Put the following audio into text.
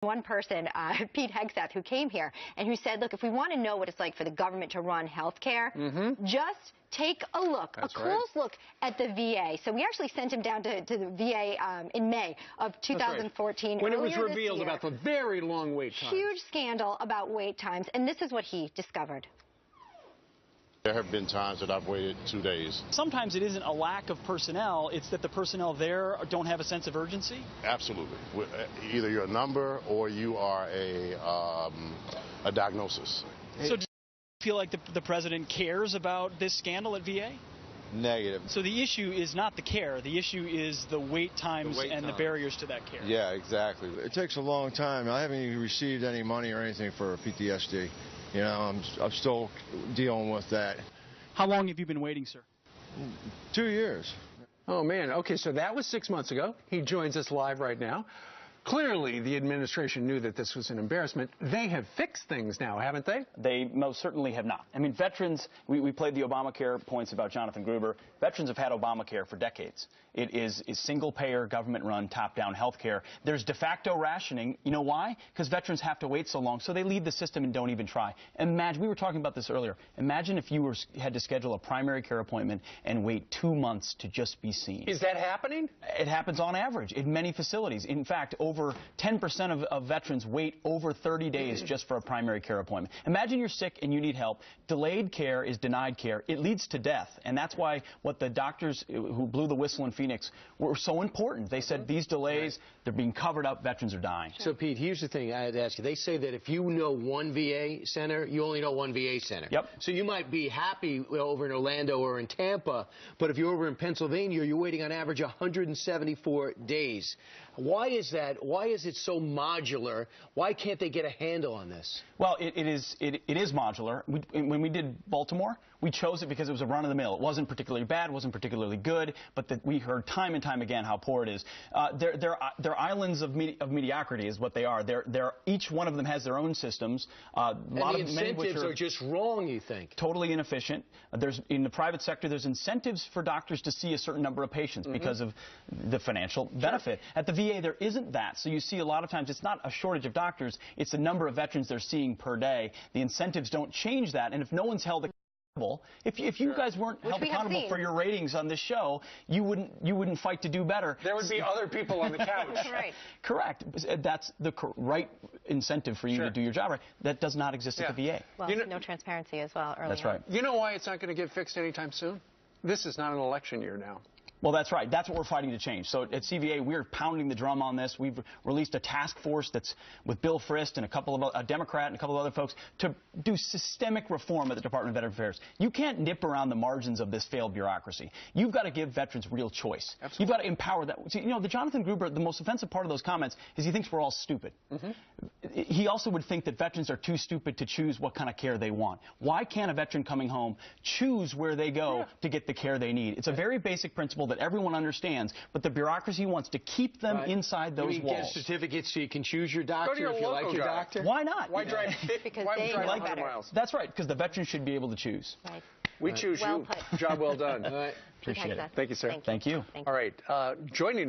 One person, Pete Hegseth, who came here and who said, look, if we want to know what it's like for the government to run health care, just take a look, a close look at the VA. So we actually sent him down to the VA in May of 2014. When it was revealed about the very long wait times. Huge scandal about wait times. And this is what he discovered. There have been times that I've waited 2 days. Sometimes it isn't a lack of personnel, it's that the personnel there don't have a sense of urgency? Absolutely. Either you're a number or you are a diagnosis. So do you feel like the president cares about this scandal at VA? Negative. So the issue is not the care, the issue is the wait times and the barriers to that care. Yeah, exactly. It takes a long time. I haven't even received any money or anything for PTSD. You know, I'm still dealing with that. How long have you been waiting, sir? 2 years. Oh, man. Okay, so that was 6 months ago. He joins us live right now. Clearly, the administration knew that this was an embarrassment. They have fixed things now, haven't they? They most certainly have not. I mean, veterans, we played the Obamacare points about Jonathan Gruber. Veterans have had Obamacare for decades. It is single-payer, government-run, top-down health care. There's de facto rationing. You know why? Because veterans have to wait so long, so they leave the system and don't even try. Imagine, we were talking about this earlier, imagine if you had to schedule a primary care appointment and wait 2 months to just be seen. Is that happening? It happens on average in many facilities. In fact, over 10% of veterans wait over 30 days just for a primary care appointment. Imagine you're sick and you need help. Delayed care is denied care. It leads to death. And that's why what the doctors who blew the whistle in Phoenix were so important. They said these delays, they're being covered up, veterans are dying. So, Pete, here's the thing I had to ask you. They say that if you know one VA center, you only know one VA center. Yep. So you might be happy over in Orlando or in Tampa, but if you're over in Pennsylvania, you're waiting on average 174 days. Why is that? Why is it so modular? Why can't they get a handle on this? Well, it is modular. When we did Baltimore, we chose it because it was a run-of-the-mill. It wasn't particularly bad, wasn't particularly good, but we heard time and time again how poor it is. They're islands of mediocrity is what they are. Each one of them has their own systems. And the incentives are just wrong, you think? Totally inefficient. In the private sector, there's incentives for doctors to see a certain number of patients because of the financial benefit. At the VA, there isn't that. So you see a lot of times it's not a shortage of doctors, it's the number of veterans they're seeing per day. The incentives don't change that, and if no one's held accountable, if you guys weren't held accountable for your ratings on this show, you wouldn't fight to do better. There would be other people on the couch. Right. Correct. That's the right incentive for you to do your job right. That does not exist at the VA. Well, no transparency as well early That's right. You know why it's not going to get fixed anytime soon? This is not an election year now. Well, that's right. That's what we're fighting to change. So at CVA, we're pounding the drum on this. We've released a task force that's with Bill Frist and a Democrat and a couple of other folks to do systemic reform at the Department of Veterans Affairs. You can't nip around the margins of this failed bureaucracy. You've got to give veterans real choice. Absolutely. You've got to empower that. See, you know, the Jonathan Gruber, the most offensive part of those comments is he thinks we're all stupid. He also would think that veterans are too stupid to choose what kind of care they want. Why can't a veteran coming home choose where they go to get the care they need? It's a very basic principle that everyone understands, but the bureaucracy wants to keep them inside those walls. Get certificates so you can choose your doctor if you like your doctor? Why not? Why drive 100 miles? That's right, because the veteran should be able to choose. Right. We choose you. Job well done. All right. Appreciate it. Thank you, sir. Thank you. All right. Joining